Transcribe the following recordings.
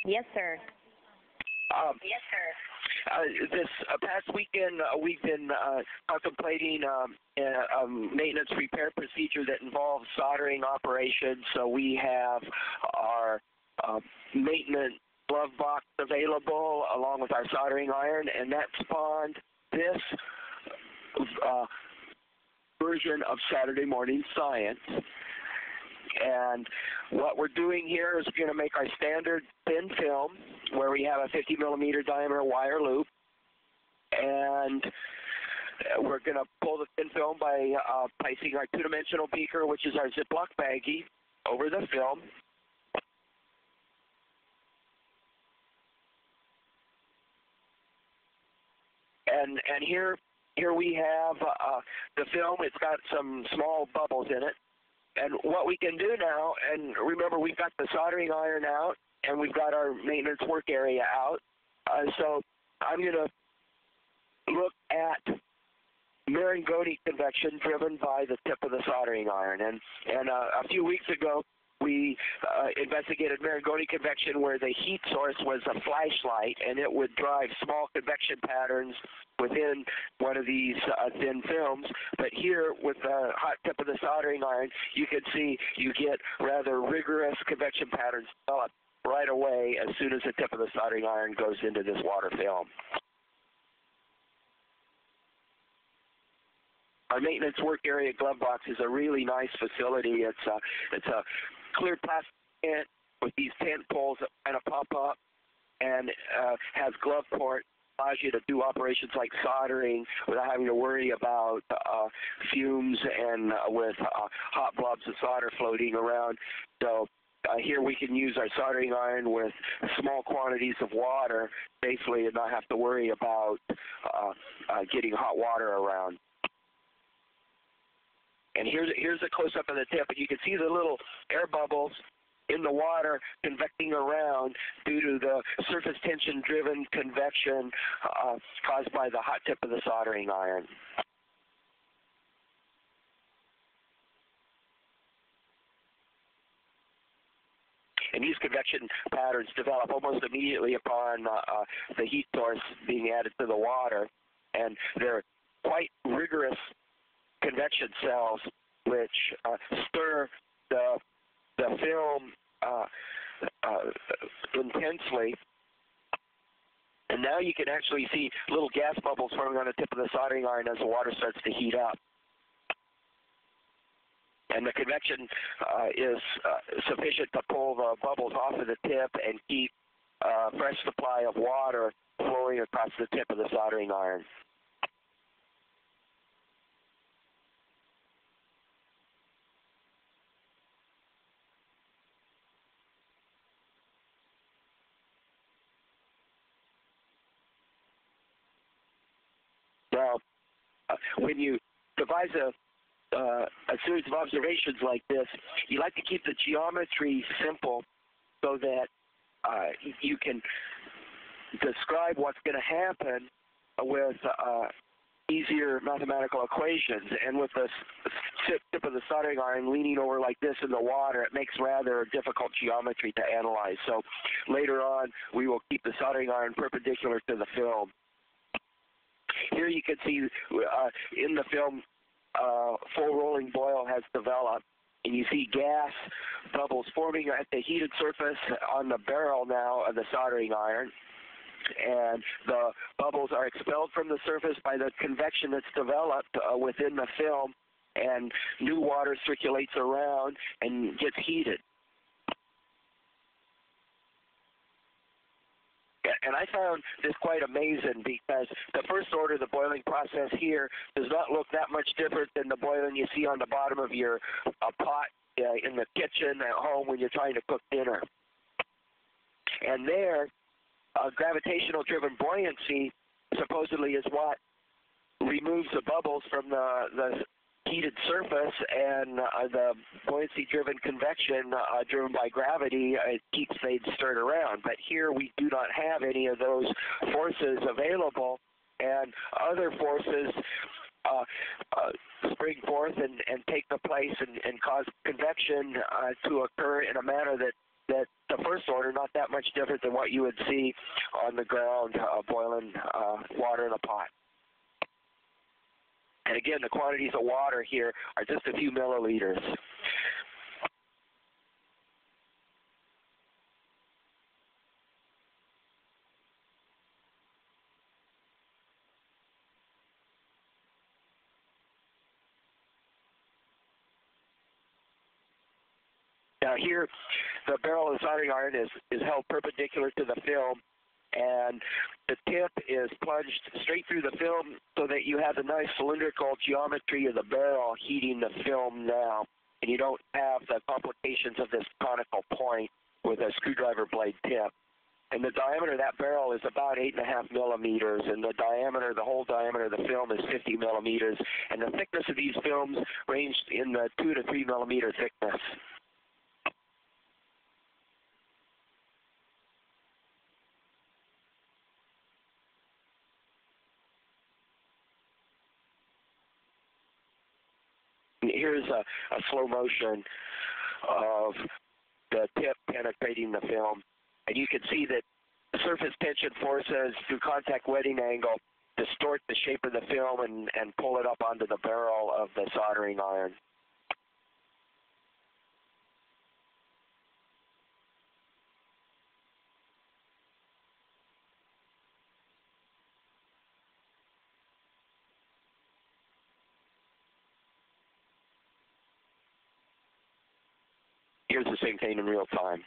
Yes, sir. Yes, sir. This past weekend, we've been contemplating a maintenance repair procedure that involves soldering operations. So we have our maintenance glove box available along with our soldering iron, and that spawned this version of Saturday Morning Science. And what we're doing here is we're going to make our standard thin film where we have a 50 millimeter diameter wire loop, and we're going to pull the thin film by placing our two-dimensional beaker, which is our Ziploc baggie, over the film. And here we have the film. It's got some small bubbles in it. And what we can do now, and remember we've got the soldering iron out, and we've got our maintenance work area out. So I'm going to look at Marangoni convection driven by the tip of the soldering iron. And a few weeks ago, we investigated Marangoni convection where the heat source was a flashlight, and it would drive small convection patterns within one of these thin films. But here, with the hot tip of the soldering iron, you can see you get rather rigorous convection patterns developed right away as soon as the tip of the soldering iron goes into this water film. Our maintenance work area glove box is a really nice facility. It's a clear plastic tent with these tent poles that kind of pop up, and has glove port. Allows you to do operations like soldering without having to worry about fumes and with hot blobs of solder floating around. So here we can use our soldering iron with small quantities of water safely and not have to worry about getting hot water around. And here's a close-up of the tip, and you can see the little air bubbles in the water convecting around due to the surface tension-driven convection caused by the hot tip of the soldering iron. And these convection patterns develop almost immediately upon the heat source being added to the water, and they're quite rigorous convection cells which stir the film intensely. And now you can actually see little gas bubbles forming on the tip of the soldering iron as the water starts to heat up. And the convection is sufficient to pull the bubbles off of the tip and keep a fresh supply of water flowing across the tip of the soldering iron. Now, when you devise a series of observations like this, you like to keep the geometry simple so that you can describe what's going to happen with easier mathematical equations. And with the tip of the soldering iron leaning over like this in the water, it makes rather difficult geometry to analyze. So later on, we will keep the soldering iron perpendicular to the film. Here you can see in the film, full rolling boil has developed, and you see gas bubbles forming at the heated surface on the barrel now of the soldering iron. And the bubbles are expelled from the surface by the convection that's developed within the film, and new water circulates around and gets heated. And I found this quite amazing because the first order, the boiling process here, does not look that much different than the boiling you see on the bottom of your pot in the kitchen at home when you're trying to cook dinner. And there, gravitational-driven buoyancy supposedly is what removes the bubbles from the heated surface, and the buoyancy-driven convection driven by gravity keeps things stirred around. But here we do not have any of those forces available, and other forces spring forth and take the place and cause convection to occur in a manner that the first order, not that much different than what you would see on the ground boiling water in a pot. And again, the quantities of water here are just a few milliliters. Now here, the barrel of the soldering iron is held perpendicular to the film, and the tip is plunged straight through the film so that you have the nice cylindrical geometry of the barrel heating the film now, and you don't have the complications of this conical point with a screwdriver blade tip. And the diameter of that barrel is about 8.5 millimeters, and the whole diameter of the film is 50 millimeters, and the thickness of these films ranged in the 2 to 3 millimeter thickness. Here's a slow motion of the tip penetrating the film, and you can see that the surface tension forces through contact wetting angle distort the shape of the film and pull it up onto the barrel of the soldering iron. Here's the same thing in real time.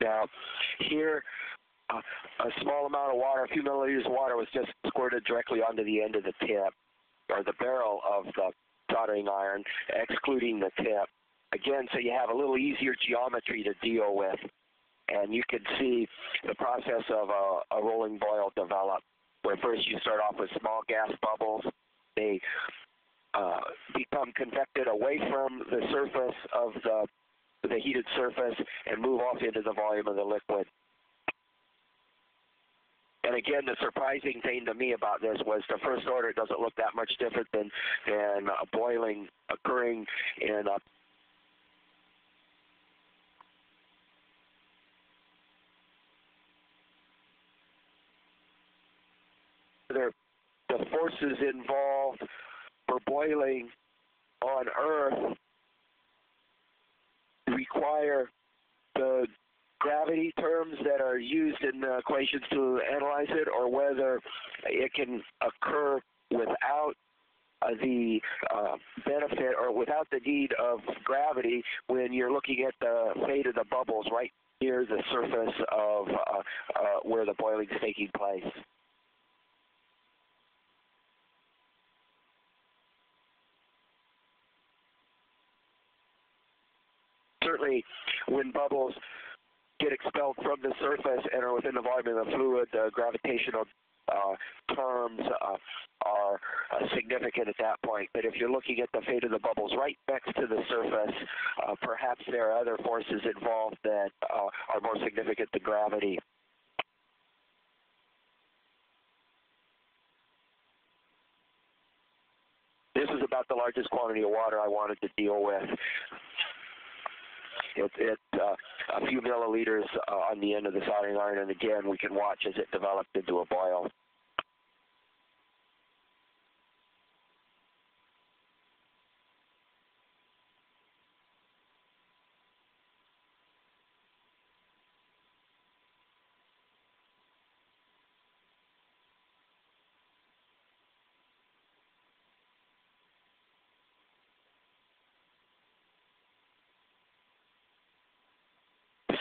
Now, here, a small amount of water, a few milliliters of water was just squirted directly onto the end of the tip, or the barrel of the soldering iron, excluding the tip. Again, so you have a little easier geometry to deal with, and you can see the process of a rolling boil develop, where first you start off with small gas bubbles. They become convected away from the surface of the heated surface and move off into the volume of the liquid. And again, the surprising thing to me about this was the first order doesn't look that much different than boiling occurring in a the forces involved for boiling on Earth require the gravity terms that are used in the equations to analyze it, or whether it can occur without the benefit or without the need of gravity when you're looking at the fate of the bubbles right near the surface of where the boiling is taking place. Certainly, when bubbles get expelled from the surface and are within the volume of the fluid, the gravitational terms are significant at that point. But if you're looking at the fate of the bubbles right next to the surface, perhaps there are other forces involved that are more significant than gravity. This is about the largest quantity of water I wanted to deal with. It's a few milliliters on the end of the soldering iron, and again, we can watch as it developed into a boil.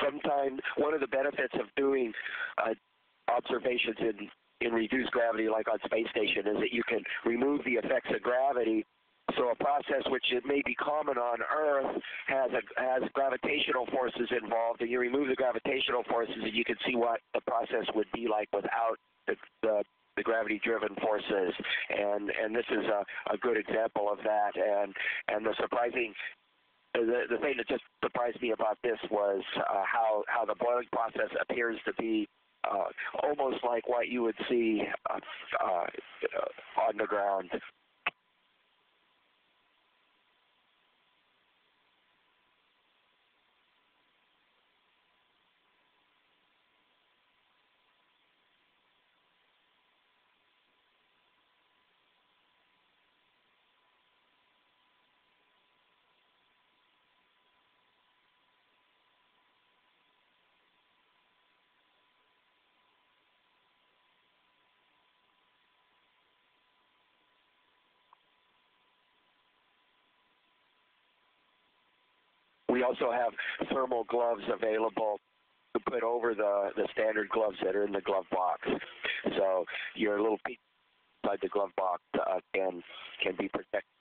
Sometimes one of the benefits of doing observations in reduced gravity like on space station is that you can remove the effects of gravity So a process which it may be common on Earth has gravitational forces involved, and you remove the gravitational forces, and you can see what the process would be like without the gravity-driven forces, and this is a good example of that. And the surprising, the thing that just surprised me about this was how the boiling process appears to be almost like what you would see on the ground. We also have thermal gloves available to put over the standard gloves that are in the glove box. So your little piece inside the glove box can be protected